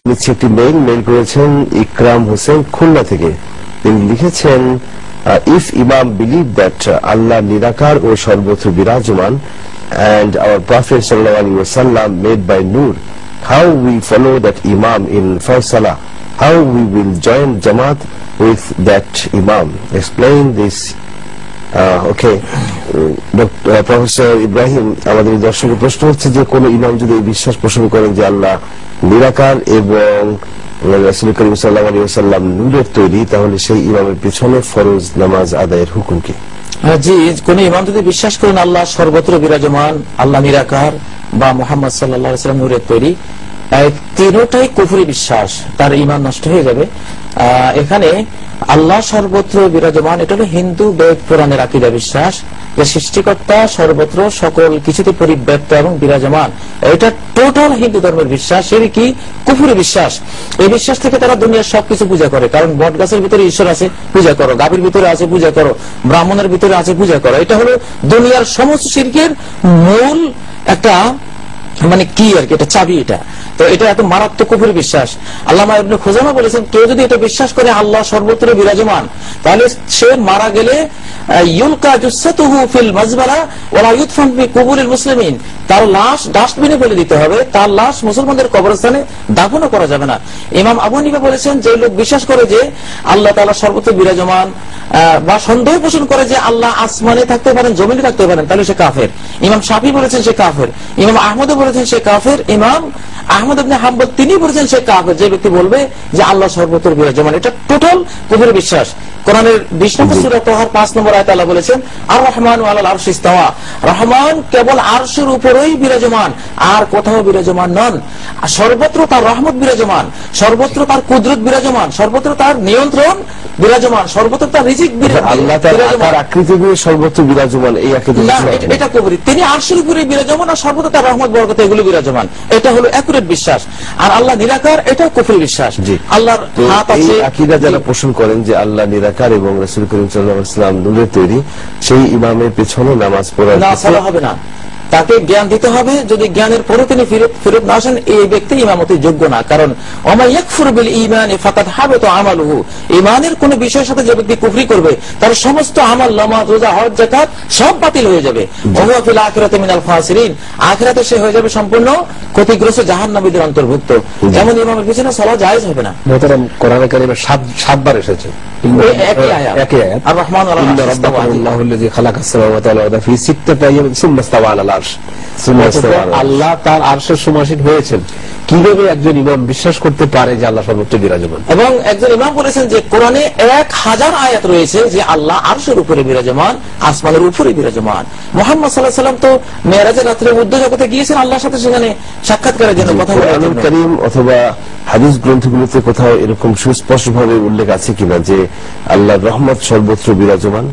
একটি মেইল করেছেন ইকরাম হোসেন খুলনা থেকে। তিনি লিখেছেন, if Imam believe that Allah নিরাকার ও সর্বত্র বিরাজমান and our Prophet sallallahu alaihi wasallam made by Nur, how we follow that Imam in first Salah? How we will join Jamaat with that Imam? Explain this. Okay, professor Ibrahim, আমাদের দর্শকের প্রশ্ন হচ্ছে যে কোন ইমাম যদি এই বিশ্বাস পোষণ করেন যে আল্লাহ নিরাকার এবং রাসূল করিম সাল্লাল্লাহু আলাইহি ওয়াসাল্লাম নূরের তৈরি, তাহলে সেই ইমামের পিছনে ফরজ নামাজ আদায়ের হুকুম কি? জি, কোন ইমাম যদি বিশ্বাস করেন আল্লাহ সর্বত্র বিরাজমান, আল্লাহ নিরাকার বা মুহাম্মদ সাল্লাল্লাহু আলাইহি ওয়াসাল্লাম নূরের তৈরি, তিনটাই কুফরি বিশ্বাস, তার ঈমান নষ্ট হয়ে যাবে। এখানে আল্লাহ সর্বত্র বিরাজমান, এটা হলো হিন্দু বেদ পুরাণের আকীদা বিশ্বাস যে সৃষ্টিকর্তা সর্বত্র সকল কিছুতে পরিব্যাপ্ত এবং বিরাজমান। এটা টোটাল হিন্দু ধর্মের বিশ্বাস, শিরকি কুফরি বিশ্বাস। এই বিশ্বাস থেকে তারা দুনিয়ার সবকিছু পূজা করে, কারণ বট গাছের ভিতরে ঈশ্বর আছে, পূজা করো, গাভীর ভিতরে আছে, পূজা করো, ব্রাহ্মণের ভিতরে আছে, পূজা করো। এটা হলো দুনিয়ার সমস্ত শিরকের মূল একটা কি আর কি, এটা চাবি। এটা তো এটা এত মারাত্মক কুফরি বিশ্বাস। আল্লামা ইবনে খুজামা বলেছেন, কেউ যদি এটা বিশ্বাস করে আল্লাহ সর্বত্র বিরাজমান, তাহলে সে মারা গেলে ইউলকা জুসসাতুহু ফিল মাজবালা ওয়ালা ইউদফান ফি কুবুরিল মুসলিমিন, তার লাশ ডাস্টবিনে ফেলে দিতে হবে, তার লাশ মুসলমানদের কবরস্থানে দাফনও করা যাবে না। ইমাম আবু হানিফা বলেছেন, যে লোক বিশ্বাস করে যে আল্লাহ তাআলা সর্বত্র বিরাজমান বা সন্দেহ পোষণ করে যে আল্লাহ আসমানে থাকতে পারেন, জমিনে থাকতে পারেন, তাহলে সে কাফের। ইমাম শাফি বলেছেন সে কাফের, ইমাম আহমদও বলেছেন সে কাফের, ইমাম আহমদ ইবনে হাম্বল তিনি বলেছেন সে কাফের, যে ব্যক্তি বলবে যে আল্লাহ সর্বত্র বিরাজমান। এটা টোটাল কুফরি বিশ্বাস। কোরআনের 20 নম্বর সূরা তাহার 5 নম্বর আয়াতে আল্লাহ বলেছেন, আর রহমানু আলাল আরশি ইস্তাওয়া, রহমান কেবল আরশের উপরেই বিরাজমান, আর কোথাও বিরাজমান নন। সর্বত্র তার রহমত বিরাজমান, সর্বত্র তার কুদরত বিরাজমান, সর্বত্র তার নিয়ন্ত্রণ বিরাজমান, সর্বত্র তার রিজিক বিরাজমান। আল্লাহ তার আকৃতি দিয়ে সর্বত্র বিরাজমান, এই আকৃতি না, এটা কুফরি। তিনি আরশের উপরে বিরাজমান আর সর্বত্র তার রহমত বরকত এগুলো বিরাজমান, এটা হলো একুরেট বিশ্বাস। আর আল্লাহ নিরাকার, এটা কুফরি বিশ্বাস। আল্লাহর হাত আছে, আকীদা যারা পোষণ করেন যে আল্লাহ নিরাকার এবং রাসূল করিম সাল্লাল্লাহু আলাইহি ওয়াসাল্লাম নূরের তৈরি, সেই ইমামের পেছনে নামাজ পড়া হবে না, তাকে জ্ঞান দিতে হবে। যদি জ্ঞানের পরে তিনি ফেরত না আসেন, এই ব্যক্তি ইমামতির যোগ্য না। কারণ ওমা ইয়াকফুর বিল ঈমানি ফাকাদ হাবাতা আমালুহু, ঈমানের কোন বিষয়ের সাথে যে ব্যক্তি কুফরি করবে, তার সমস্ত আমল, নামাজ, রোজা, হজ, যাকাত সব বাতিল হয়ে যাবে। ওয়া ফিল আখিরাতি মিনাল খাসিরিন, আখিরাতে সে হয়ে যাবে সম্পূর্ণ ক্ষতিগ্রস্ত, জাহান্নামীদের অন্তর্ভুক্ত। যেমন ইমামের পিছনে সালাত জায়েজ হবে না। মোহতারাম, কোরআনে কারিমে 7 বার এসেছে একই আয়াত, আর রহমান আল্লাহুল্লাযী খালাকাস সামাওয়াতি ওয়াল আরদা ফি সিত্তাতি আইয়ামিন সুম্মা ইসতাওয়া আলাল আরশ। আল্লাহ তার আরশের সমাসীন হয়েছেন। কিভাবে একজন ইমাম বিশ্বাস করতে পারে যে আল্লাহ সর্বত্র বিরাজমান? এবং একজন ইমাম বলেছেন যে কোরআনে 1000 আয়াত রয়েছে যে আল্লাহ আরশের উপরে বিরাজমান, আসমানের উপরে বিরাজমান। মুহাম্মদ সাল্লাল্লাহু আলাইহি ওয়াসাল্লাম তো মেরাজের রাতে উর্দু জগতে গিয়েছেন আল্লাহর সাথে, সেখানে সাক্ষাৎকারের জন্য কথা বলার জন্য। কারীম অথবা হাদিস গ্রন্থগুলোতে কোথাও এরকম সুস্পষ্টভাবে উল্লেখ আছে কিনা যে আল্লাহর রহমত সর্বত্র বিরাজমান?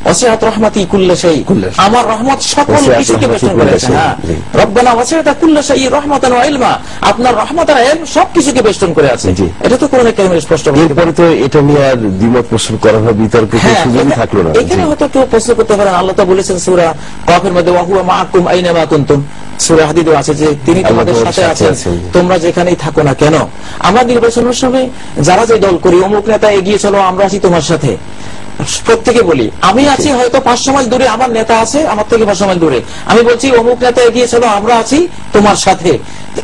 ওয়াসিআত রাহমাতি কুল্লা শাই, আমার রহমত সকল কিছুকে বেষ্টন করেছে। হ্যাঁ, রব্বানা ওয়াসিআত কুল্লা শাই রাহমাতান ওয়া ইলমা, আপনার রহমত আর ইলম সবকিছুকে বেষ্টন করে আছে। এটা তো কোরআনে কারিমে স্পষ্ট। এরপরে তো এটা নিয়ে আর দ্বিমত পোষণ করা হবে, বিতর্কের সুযোগ থাকলো না। এখানে হয়তো কেউ প্রশ্ন করতে পারেন, আল্লাহ তো বলেছেন সূরা কফের মধ্যে, ওয়া হুয়া মাআকুম আইনামা কুনতুম, সূরা হাদীদে আছে যে তিনি তোমাদের সাথে আছেন, তোমরা যেখানেই থাকো না কেন। আমরা নির্বাচনের সময় যারা যে দল করি, অমুক নেতা এগিয়ে চলো, আমরা আছি তোমার সাথে, প্রত্যেকে বলি। আমি আছি হয়তো 500 মাইল দূরে, আমার নেতা আছে আমার থেকে 500 মাইল দূরে, আমি বলছি অমুক নেতা এগিয়ে চলো, আমরা আছি তোমার সাথে।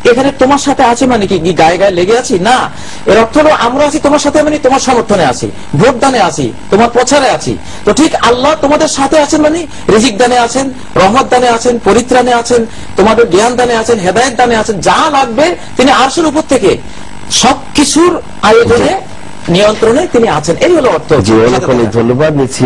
এখানে তোমার সাথে আছে মানে কি গায়ে গায়ে লেগে আছি? না, এর অর্থ হলো আমরা আছি তোমার সাথে মানে তোমার সমর্থনে আছি, ভোট দানে আছি, তোমার প্রচারে আছি। তো ঠিক আল্লাহ তোমাদের সাথে আছেন মানে রিজিক দানে আছেন, রহমত দানে আছেন, পরিত্রাণে আছেন, তোমাদের জ্ঞান দানে আছেন, হেদায়েত দানে আছেন, যা লাগবে তিনি আরশের উপর থেকে সবকিছুর আয়োজনে, নিয়ন্ত্রণে তিনি আছেন। এই হলো অর্থ। ধন্যবাদ নিচ্ছি।